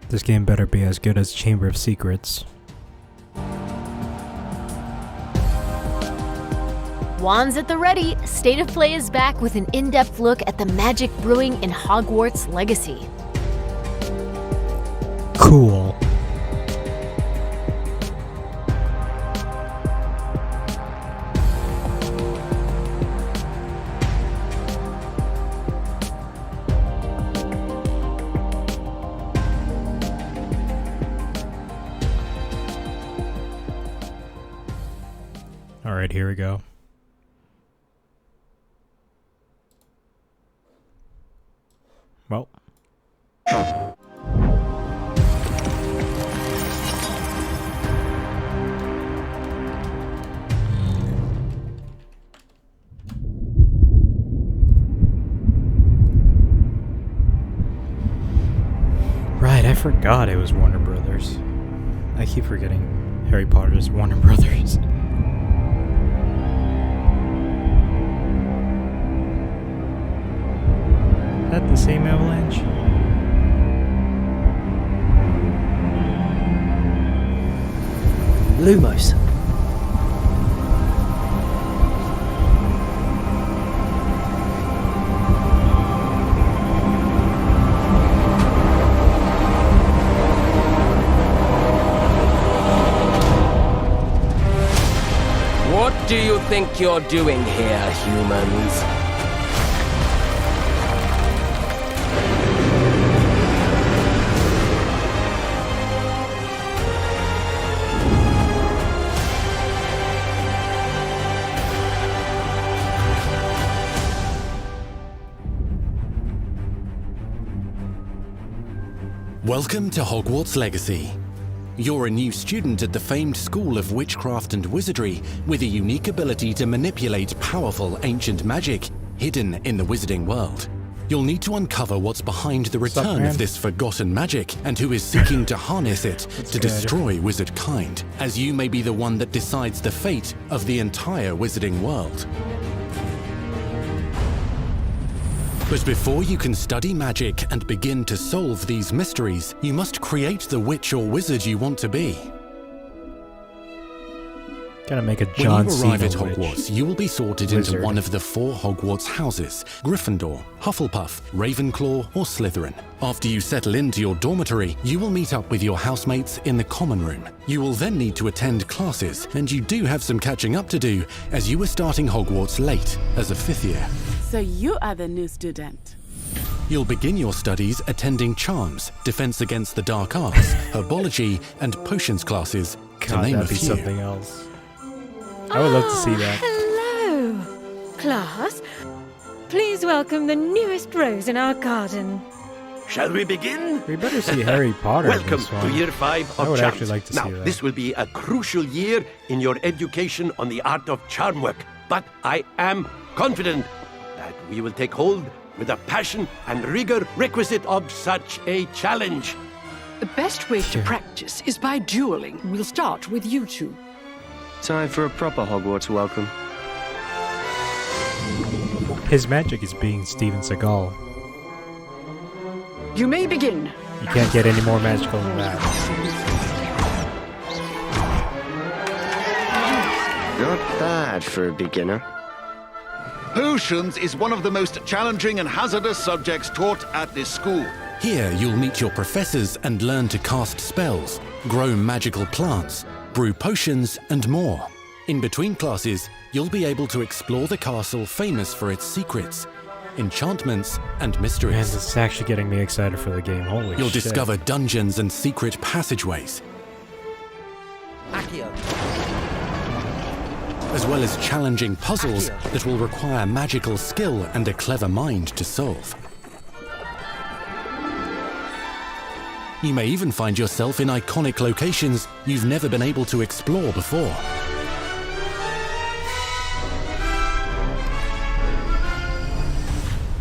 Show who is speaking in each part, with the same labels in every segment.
Speaker 1: This game better be as good as Chamber of Secrets.
Speaker 2: Wands at the ready, State of Play is back with an in-depth look at the magic brewing in Hogwarts Legacy.
Speaker 1: Cool. Alright, here we go. Well. Right, I forgot it was Warner Brothers. I keep forgetting Harry Potter's Warner Brothers. Is that the same avalanche?
Speaker 3: Lumos.
Speaker 4: What do you think you're doing here, humans?
Speaker 5: Welcome to Hogwarts Legacy. You're a new student at the famed School of Witchcraft and Wizardry with a unique ability to manipulate powerful ancient magic hidden in the wizarding world. You'll need to uncover what's behind the return of this forgotten magic and who is seeking to harness it to destroy wizard kind, as you may be the one that decides the fate of the entire wizarding world. But before you can study magic and begin to solve these mysteries, you must create the witch or wizard you want to be.
Speaker 1: Gotta make a John
Speaker 5: When you arrive
Speaker 1: Cena
Speaker 5: at
Speaker 1: witch.
Speaker 5: Hogwarts, you will be sorted
Speaker 1: Wizard.
Speaker 5: into one of the 4 Hogwarts houses: Gryffindor, Hufflepuff, Ravenclaw, or Slytherin. After you settle into your dormitory, you will meet up with your housemates in the common room. You will then need to attend classes, and you do have some catching up to do, as you are starting Hogwarts late, as a 5th year.
Speaker 6: So you are the new student.
Speaker 5: You'll begin your studies attending Charms, Defense Against the Dark Arts, Herbology, and Potions classes, to
Speaker 1: God,
Speaker 5: name a
Speaker 1: that'd be
Speaker 5: few.
Speaker 1: something else. I would love to see that.
Speaker 7: Hello, class. Please welcome the newest rose in our garden.
Speaker 8: Shall we begin?
Speaker 1: We better see Harry Potter in
Speaker 8: Welcome
Speaker 1: this
Speaker 8: to
Speaker 1: one.
Speaker 8: year 5 of
Speaker 1: I would
Speaker 8: Charms.
Speaker 1: actually like to
Speaker 8: now,
Speaker 1: see that.
Speaker 8: this will be a crucial year in your education on the art of charm work, but I am confident that we will take hold with the passion and rigor requisite of such a challenge.
Speaker 9: The best way to practice is by dueling. We'll start with you two.
Speaker 3: Time for a proper Hogwarts welcome.
Speaker 1: His magic is being Steven Seagal.
Speaker 9: You may begin.
Speaker 1: You can't get any more magical than that.
Speaker 3: Not bad for a beginner.
Speaker 10: Potions is one of the most challenging and hazardous subjects taught at this school.
Speaker 5: Here, you'll meet your professors and learn to cast spells, grow magical plants, brew potions, and more. In between classes, you'll be able to explore the castle famous for its secrets, enchantments, and
Speaker 1: Man,
Speaker 5: mysteries.
Speaker 1: this is actually getting me excited for the game. Holy
Speaker 5: You'll
Speaker 1: shit.
Speaker 5: discover dungeons and secret passageways, as well as challenging puzzles that will require magical skill and a clever mind to solve. You may even find yourself in iconic locations you've never been able to explore before.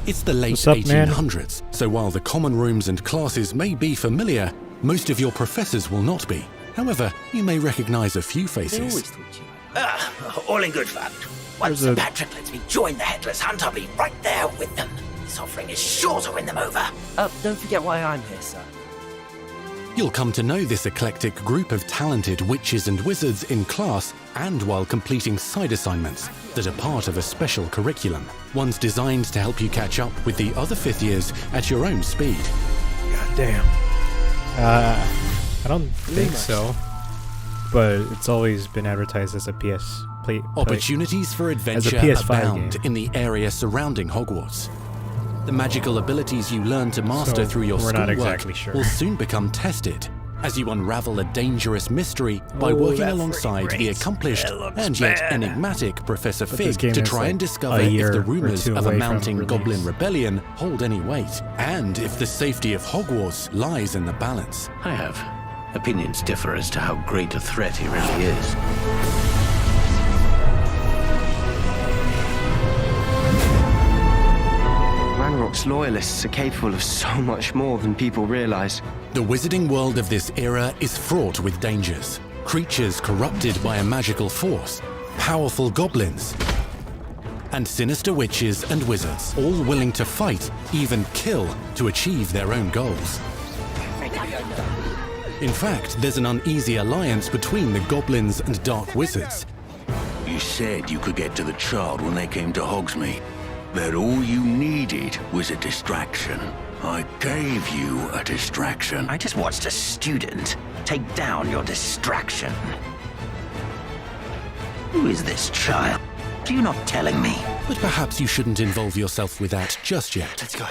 Speaker 5: It's the late
Speaker 1: What's up, man?
Speaker 5: 1800s, so while the common rooms and classes may be familiar, most of your professors will not be. However, you may recognize a few faces.
Speaker 11: All in good fun. Once Sir Patrick lets me join the Headless Hunt, I'll be right there with them. This offering is sure to win them over.
Speaker 12: Don't forget why I'm here, sir.
Speaker 5: You'll come to know this eclectic group of talented witches and wizards in class and while completing side assignments that are part of a special curriculum, ones designed to help you catch up with the other 5th years at your own speed.
Speaker 1: God damn. I don't think so. But it's always been advertised as a
Speaker 5: Opportunities for adventure abound in the area surrounding Hogwarts. The magical abilities you learn to master through your schoolwork will soon become tested as you unravel a dangerous mystery by working alongside the accomplished and yet enigmatic Professor Fig to try and discover if the rumors of a mounting goblin rebellion hold any weight, and if the safety of Hogwarts lies in the balance.
Speaker 11: I have. Opinions differ as to how great a threat he really is.
Speaker 3: Ranrock's loyalists are capable of so much more than people realize.
Speaker 5: The wizarding world of this era is fraught with dangers. Creatures corrupted by a magical force, powerful goblins, and sinister witches and wizards, all willing to fight, even kill, to achieve their own goals. In fact, there's an uneasy alliance between the goblins and dark wizards.
Speaker 12: You said you could get to the child when they came to Hogsmeade. That all you needed was a distraction. I gave you a distraction.
Speaker 11: I just watched a student take down your distraction. Who is this child? Are you not telling me?
Speaker 5: But perhaps you shouldn't involve yourself with that just yet.
Speaker 3: Let's go.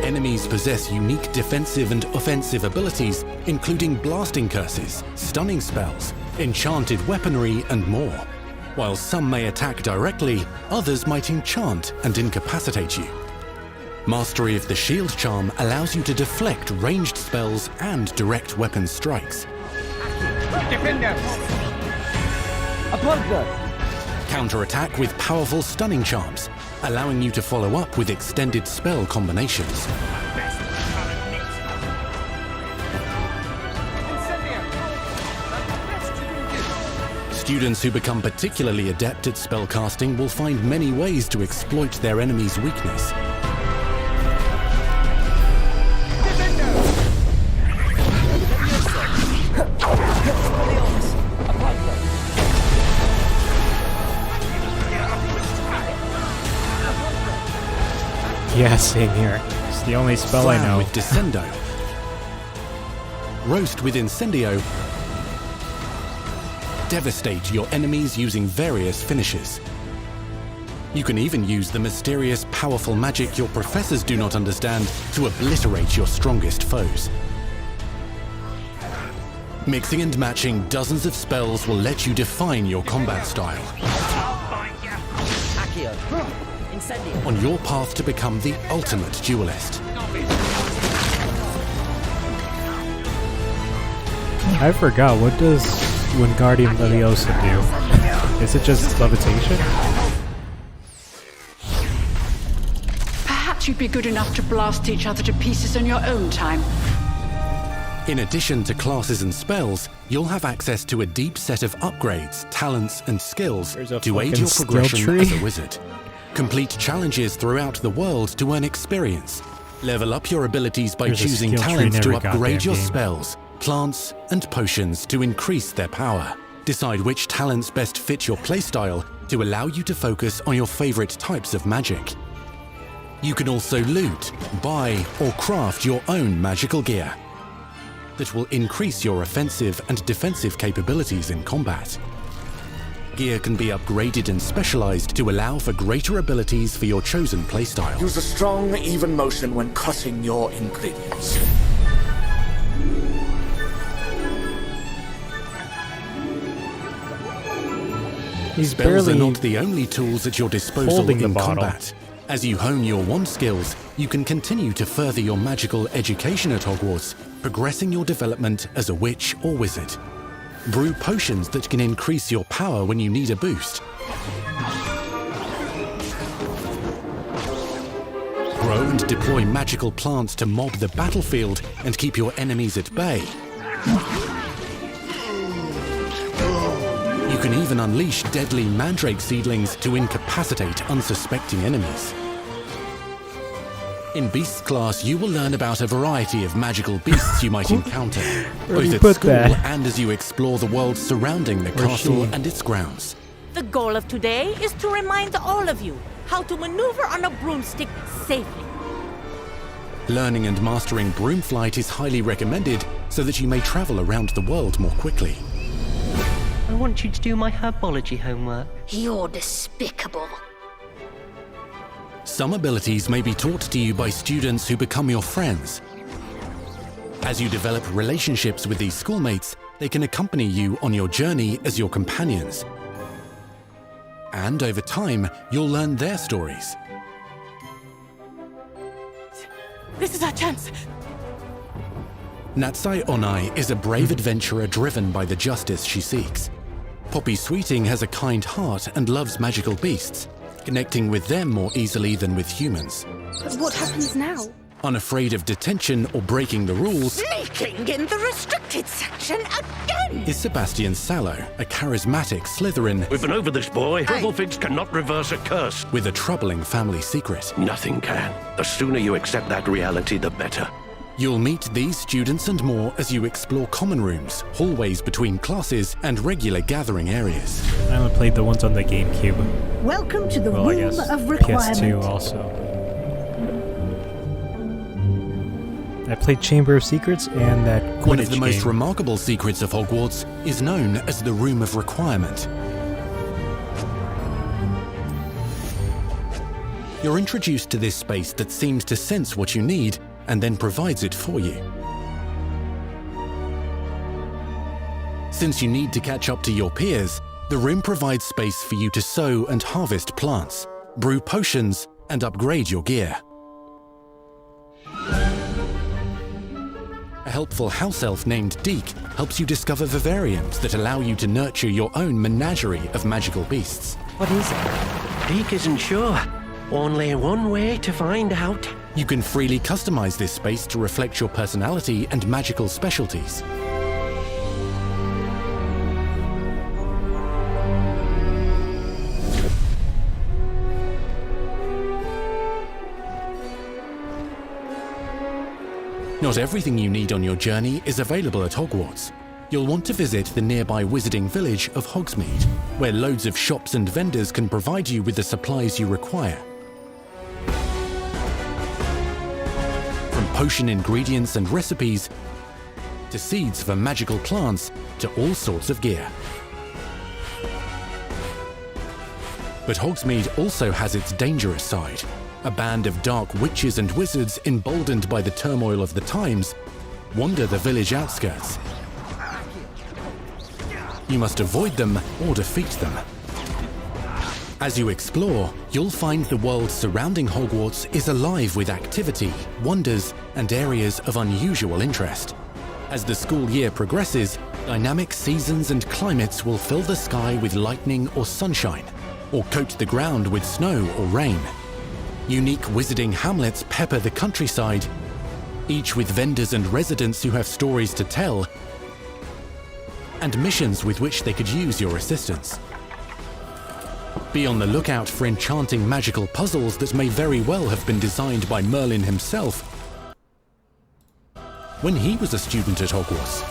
Speaker 5: Enemies possess unique defensive and offensive abilities, including blasting curses, stunning spells, enchanted weaponry, and more. While some may attack directly, others might enchant and incapacitate you. Mastery of the shield charm allows you to deflect ranged spells and direct weapon strikes.
Speaker 4: Defender! Apollo!
Speaker 5: Counterattack with powerful stunning charms, allowing you to follow up with extended spell combinations. Students who become particularly adept at spellcasting will find many ways to exploit their enemy's weakness.
Speaker 1: Yeah, same here. It's the only spell I know.
Speaker 5: With Descendo. Roast with Incendio. Devastate your enemies using various finishes. You can even use the mysterious, powerful magic your professors do not understand to obliterate your strongest foes. Mixing and matching dozens of spells will let you define your combat style. On your path to become the ultimate duelist.
Speaker 1: I forgot, what does Wingardium Leviosa do? Is it just levitation?
Speaker 9: Perhaps you'd be good enough to blast each other to pieces in your own time.
Speaker 5: In addition to classes and spells, you'll have access to a deep set of upgrades, talents, and skills to aid your progression as a wizard. Complete challenges throughout the world to earn experience. Level up your abilities by choosing talents to upgrade your spells, plants, and potions to increase their power. Decide which talents best fit your playstyle to allow you to focus on your favorite types of magic. You can also loot, buy, or craft your own magical gear that will increase your offensive and defensive capabilities in combat. Gear can be upgraded and specialized to allow for greater abilities for your chosen playstyle.
Speaker 13: Use a strong, even motion when cutting your ingredients.
Speaker 5: Spells are not the only tools at your disposal in combat. As you hone your wand skills, you can continue to further your magical education at Hogwarts, progressing your development as a witch or wizard. Brew potions that can increase your power when you need a boost. Grow and deploy magical plants to mob the battlefield and keep your enemies at bay. You can even unleash deadly mandrake seedlings to incapacitate unsuspecting enemies. In Beasts class, you will learn about a variety of magical beasts you might encounter, both at school and as you explore the world surrounding the castle and its grounds.
Speaker 14: The goal of today is to remind all of you how to maneuver on a broomstick safely.
Speaker 5: Learning and mastering broom flight is highly recommended so that you may travel around the world more quickly.
Speaker 15: I want you to do my herbology homework.
Speaker 2: You're despicable.
Speaker 5: Some abilities may be taught to you by students who become your friends. As you develop relationships with these schoolmates, they can accompany you on your journey as your companions. And over time, you'll learn their stories.
Speaker 6: This is our chance.
Speaker 5: Natsai Onai is a brave adventurer driven by the justice she seeks. Poppy Sweeting has a kind heart and loves magical beasts, connecting with them more easily than with humans.
Speaker 16: But what happens now?
Speaker 5: Unafraid of detention or breaking the rules,
Speaker 14: Sneaking in the restricted section again!
Speaker 5: is Sebastian Sallow, a charismatic Slytherin.
Speaker 8: We've been over this, boy. Purple figs cannot reverse a curse.
Speaker 5: With a troubling family secret.
Speaker 8: Nothing can. The sooner you accept that reality, the better.
Speaker 5: You'll meet these students and more as you explore common rooms, hallways between classes, and regular gathering areas.
Speaker 1: I only played the ones on the GameCube.
Speaker 17: Welcome to the
Speaker 1: Well, I
Speaker 17: Room
Speaker 1: guess
Speaker 17: of Requirement.
Speaker 1: PS2 also. I played Chamber of Secrets and that Quidditch
Speaker 5: One of the most
Speaker 1: game.
Speaker 5: remarkable secrets of Hogwarts is known as the Room of Requirement. You're introduced to this space that seems to sense what you need and then provides it for you. Since you need to catch up to your peers, the room provides space for you to sow and harvest plants, brew potions, and upgrade your gear. A helpful house elf named Deke helps you discover vivariums that allow you to nurture your own menagerie of magical beasts.
Speaker 15: What is it? Deke isn't sure. Only one way to find out.
Speaker 5: You can freely customize this space to reflect your personality and magical specialties. Not everything you need on your journey is available at Hogwarts. You'll want to visit the nearby wizarding village of Hogsmeade, where loads of shops and vendors can provide you with the supplies you require. From potion ingredients and recipes, to seeds for magical plants, to all sorts of gear. But Hogsmeade also has its dangerous side. A band of dark witches and wizards, emboldened by the turmoil of the times, wander the village outskirts. You must avoid them or defeat them. As you explore, you'll find the world surrounding Hogwarts is alive with activity, wonders, and areas of unusual interest. As the school year progresses, dynamic seasons and climates will fill the sky with lightning or sunshine, or coat the ground with snow or rain. Unique wizarding hamlets pepper the countryside, each with vendors and residents who have stories to tell, and missions with which they could use your assistance. Be on the lookout for enchanting magical puzzles that may very well have been designed by Merlin himself when he was a student at Hogwarts.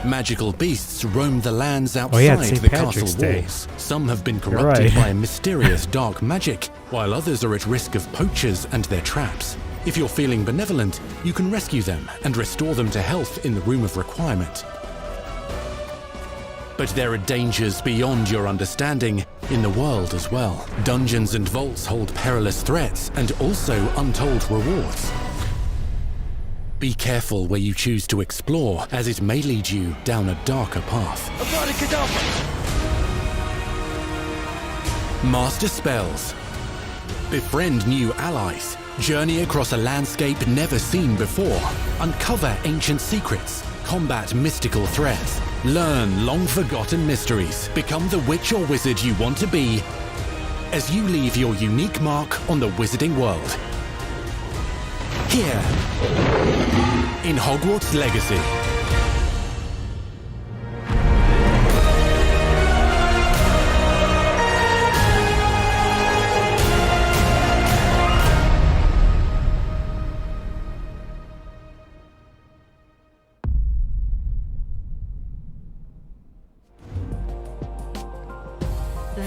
Speaker 5: Magical beasts roam the lands outside the castle walls. Some have been corrupted by a mysterious dark magic, while others are at risk of poachers and their traps. If you're feeling benevolent, you can rescue them and restore them to health in the Room of Requirement. But there are dangers beyond your understanding in the world as well. Dungeons and vaults hold perilous threats and also untold rewards. Be careful where you choose to explore, as it may lead you down a darker path. Master spells. Befriend new allies. Journey across a landscape never seen before. Uncover ancient secrets. Combat mystical threats. Learn long-forgotten mysteries. Become the witch or wizard you want to be as you leave your unique mark on the wizarding world. Here, in Hogwarts Legacy.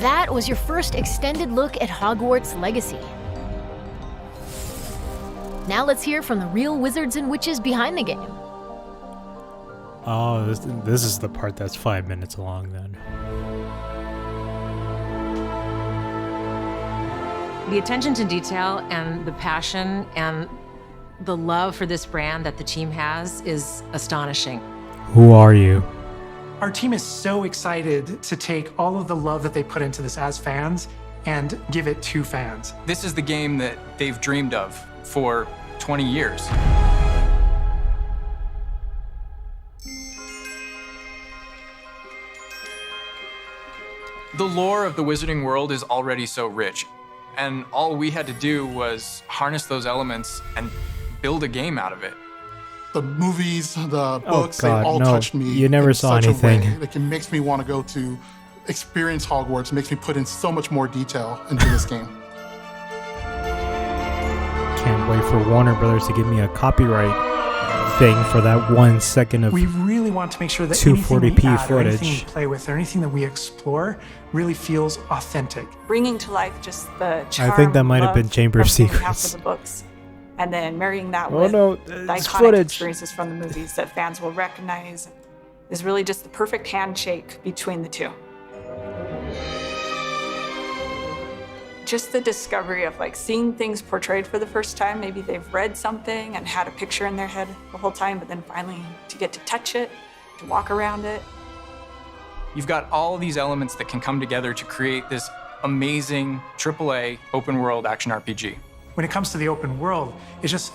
Speaker 2: That was your first extended look at Hogwarts Legacy. Now let's hear from the real wizards and witches behind the game.
Speaker 1: Oh, this is the part that's 5 minutes long then.
Speaker 16: The attention to detail and the passion and the love for this brand that the team has is astonishing.
Speaker 1: Who are you?
Speaker 17: Our team is so excited to take all of the love that they put into this as fans and give it to fans.
Speaker 18: This is the game that they've dreamed of for 20 years. The lore of the Wizarding World is already so rich, and all we had to do was harness those elements and build a game out of it.
Speaker 19: The movies, the books,
Speaker 1: God,
Speaker 19: they all
Speaker 1: no.
Speaker 19: touched me.
Speaker 1: You never
Speaker 19: in
Speaker 1: saw
Speaker 19: such
Speaker 1: anything.
Speaker 19: A way. Like, it makes me want to go to experience Hogwarts. It makes me put in so much more detail into this game.
Speaker 1: Can't wait for Warner Brothers to give me a copyright thing for that 1 second of
Speaker 17: We really want to make sure that
Speaker 1: 240p
Speaker 17: anything we add, or
Speaker 1: footage.
Speaker 17: anything we play with, or anything that we explore really feels authentic.
Speaker 20: Bringing to life just the charm,
Speaker 1: I think that might have been
Speaker 20: love,
Speaker 1: Chamber of
Speaker 20: everything we have
Speaker 1: Secrets.
Speaker 20: for the books, and then marrying that
Speaker 1: Oh
Speaker 20: with
Speaker 1: no,
Speaker 20: the
Speaker 1: it's
Speaker 20: iconic
Speaker 1: footage.
Speaker 20: experiences from the movies that fans will recognize is really just the perfect handshake between the two. Just the discovery of like seeing things portrayed for the first time. Maybe they've read something and had a picture in their head the whole time, but then finally to get to touch it, to walk around it.
Speaker 18: You've got all these elements that can come together to create this amazing AAA open world action RPG.
Speaker 17: When it comes to the open world,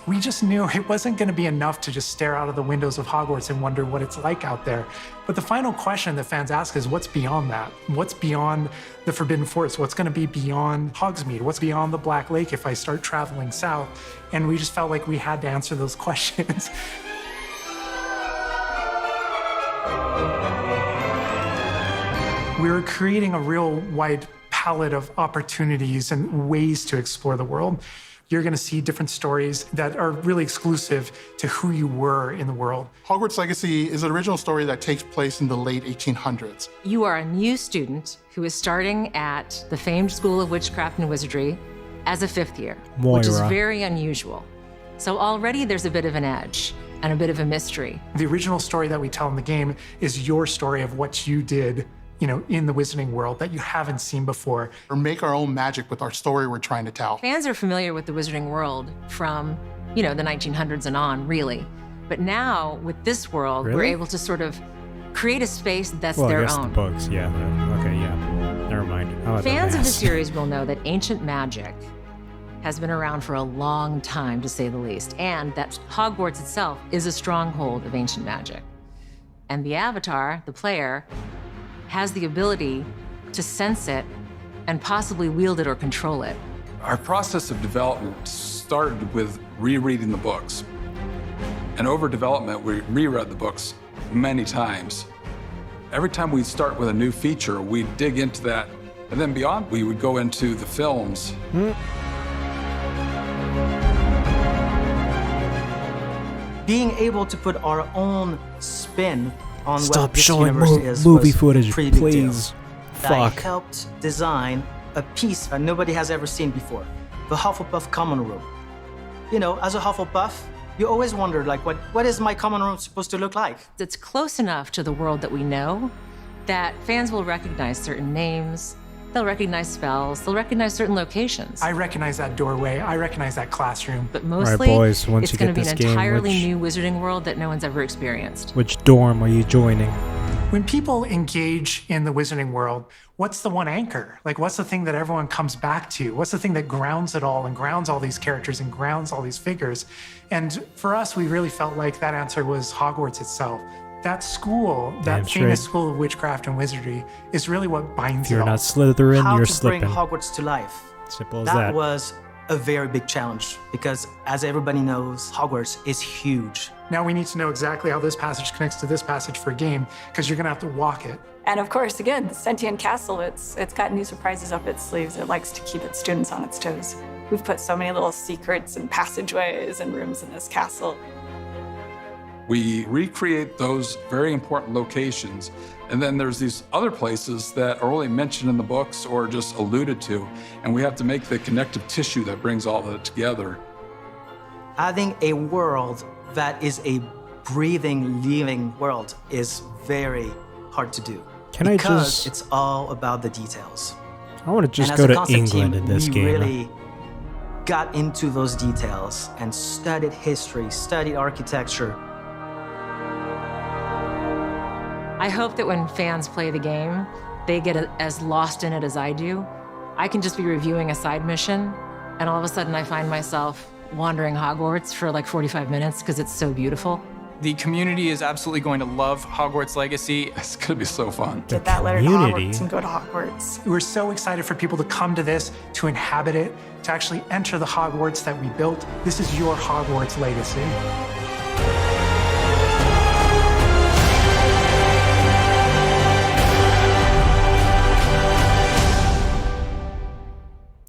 Speaker 17: we just knew it wasn't going to be enough to just stare out of the windows of Hogwarts and wonder what it's like out there. But the final question that fans ask is, what's beyond that? What's beyond the Forbidden Forest? What's going to be beyond Hogsmeade? What's beyond the Black Lake if I start traveling south? And we just felt like we had to answer those questions. We were creating a real wide palette of opportunities and ways to explore the world. You're going to see different stories that are really exclusive to who you were in the world.
Speaker 19: Hogwarts Legacy is an original story that takes place in the late 1800s.
Speaker 16: You are a new student who is starting at the famed School of Witchcraft and Wizardry as a 5th year, which is
Speaker 1: Moira.
Speaker 16: very unusual. So already there's a bit of an edge and a bit of a mystery.
Speaker 17: The original story that we tell in the game is your story of what you did, in the Wizarding World that you haven't seen before.
Speaker 19: Or make our own magic with our story we're trying to tell.
Speaker 16: Fans are familiar with the Wizarding World from, the 1900s and on, really. But now, with this world, we're
Speaker 1: Really?
Speaker 16: able to sort of create a space that's
Speaker 1: Well, I
Speaker 16: their
Speaker 1: guess
Speaker 16: own.
Speaker 1: the books, yeah. Okay, yeah. Never mind. How about
Speaker 16: Fans of the
Speaker 1: mask?
Speaker 16: series will know that ancient magic has been around for a long time, to say the least, and that Hogwarts itself is a stronghold of ancient magic. And the Avatar, the player, has the ability to sense it and possibly wield it or control it.
Speaker 21: Our process of development started with rereading the books. And over development, we reread the books many times. Every time we'd start with a new feature, we'd dig into that. And then beyond, we would go into the films.
Speaker 22: Being able to put our own spin on
Speaker 1: Stop
Speaker 22: what this
Speaker 1: showing
Speaker 22: universe is
Speaker 1: movie
Speaker 22: was
Speaker 1: footage,
Speaker 22: pretty big deal.
Speaker 1: please.
Speaker 22: I
Speaker 1: Fuck.
Speaker 22: helped design a piece that nobody has ever seen before, the Hufflepuff common room. As a Hufflepuff, you always wondered, what is my common room supposed to look like?
Speaker 16: It's close enough to the world that we know that fans will recognize certain names, they'll recognize spells, they'll recognize certain locations.
Speaker 17: I recognize that doorway, I recognize that classroom.
Speaker 16: But mostly,
Speaker 1: Alright, boys, once
Speaker 16: it's
Speaker 1: you
Speaker 16: going
Speaker 1: get
Speaker 16: to be an
Speaker 1: this game,
Speaker 16: entirely
Speaker 1: which-
Speaker 16: new wizarding world that no one's ever experienced.
Speaker 1: Which dorm are you joining?
Speaker 17: When people engage in the wizarding world, what's the one anchor? Like, what's the thing that everyone comes back to? What's the thing that grounds it all and grounds all these characters and grounds all these figures? And for us, we really felt like that answer was Hogwarts itself. That school, that famous school of witchcraft and wizardry, is really what binds
Speaker 1: If you're
Speaker 17: it all.
Speaker 1: not Slytherin,
Speaker 22: How
Speaker 1: you're
Speaker 22: to
Speaker 1: slipping.
Speaker 22: bring Hogwarts to life.
Speaker 1: Simple as
Speaker 22: That
Speaker 1: that.
Speaker 22: was a very big challenge because, as everybody knows, Hogwarts is huge.
Speaker 17: Now we need to know exactly how this passage connects to this passage for a game, because you're gonna have to walk it.
Speaker 20: And of course, again, the sentient castle, it's got new surprises up its sleeves. It likes to keep its students on its toes. We've put so many little secrets and passageways and rooms in this castle.
Speaker 21: We recreate those very important locations, and then there's these other places that are only mentioned in the books or just alluded to, and we have to make the connective tissue that brings all that together.
Speaker 22: Adding a world that is a breathing, living world is very hard to do.
Speaker 1: Can I
Speaker 22: because
Speaker 1: just-
Speaker 22: it's all about the details.
Speaker 1: I want to just
Speaker 22: And
Speaker 1: go
Speaker 22: as a
Speaker 1: to
Speaker 22: concept
Speaker 1: England
Speaker 22: team,
Speaker 1: in this
Speaker 22: we
Speaker 1: game.
Speaker 22: really got into those details and studied history, studied architecture.
Speaker 16: I hope that when fans play the game, they get as lost in it as I do. I can just be reviewing a side mission, and all of a sudden I find myself wandering Hogwarts for like 45 minutes because it's so beautiful.
Speaker 18: The community is absolutely going to love Hogwarts Legacy.
Speaker 21: It's going to be so fun.
Speaker 20: Get that letter to Hogwarts and go to Hogwarts.
Speaker 17: We're so excited for people to come to this, to inhabit it, to actually enter the Hogwarts that we built. This is your Hogwarts legacy.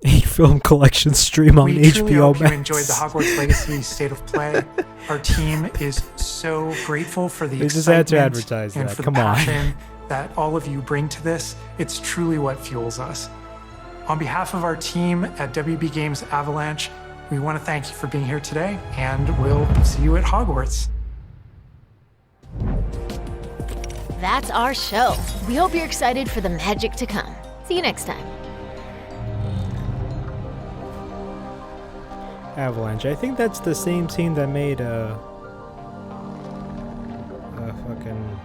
Speaker 1: A film collection stream on
Speaker 17: We truly
Speaker 1: HBO
Speaker 17: hope
Speaker 1: Max.
Speaker 17: you enjoyed the Hogwarts Legacy State of Play. Our team is so grateful for the
Speaker 1: They just had to
Speaker 17: excitement
Speaker 1: advertise
Speaker 17: and
Speaker 1: that.
Speaker 17: for
Speaker 1: Come
Speaker 17: the
Speaker 1: on.
Speaker 17: passion that all of you bring to this. It's truly what fuels us. On behalf of our team at WB Games Avalanche, we want to thank you for being here today, and we'll see you at Hogwarts.
Speaker 2: That's our show. We hope you're excited for the magic to come. See you next time.
Speaker 1: Avalanche. I think that's the same team that made fucking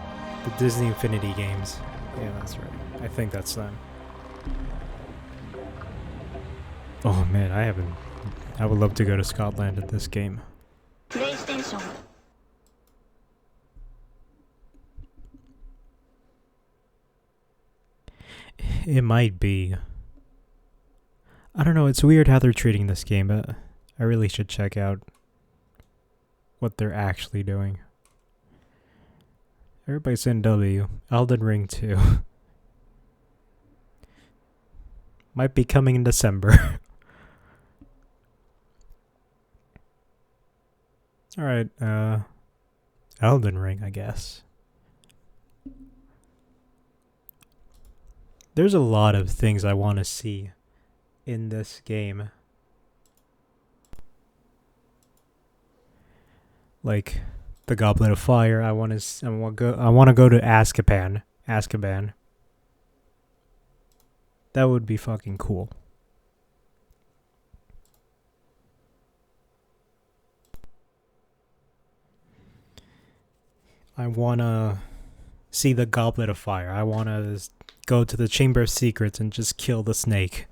Speaker 1: the Disney Infinity games. Yeah, that's right. I think that's them. Oh man, I would love to go to Scotland at this game.
Speaker 7: PlayStation.
Speaker 1: It might be. I don't know, it's weird how they're treating this game, but I really should check out what they're actually doing. Everybody's saying W. Elden Ring 2. Might be coming in December. Alright, Elden Ring, I guess. There's a lot of things I want to see in this game. Like the Goblet of Fire. I want to go to Azkaban. That would be fucking cool. I want to see the Goblet of Fire. I want to go to the Chamber of Secrets and just kill the snake.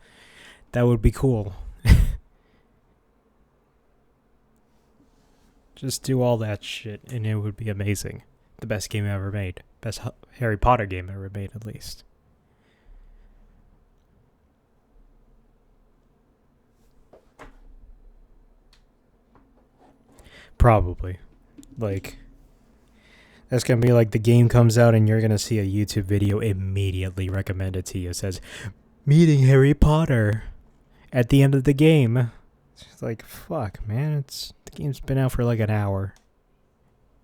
Speaker 1: That would be cool. Just do all that shit and it would be amazing. The best game ever made. Best Harry Potter game ever made, at least. Probably. Like, that's gonna be like the game comes out and you're gonna see a YouTube video immediately recommended to you. It says, meeting Harry Potter at the end of the game. It's like, fuck, man, the game's been out for like an hour.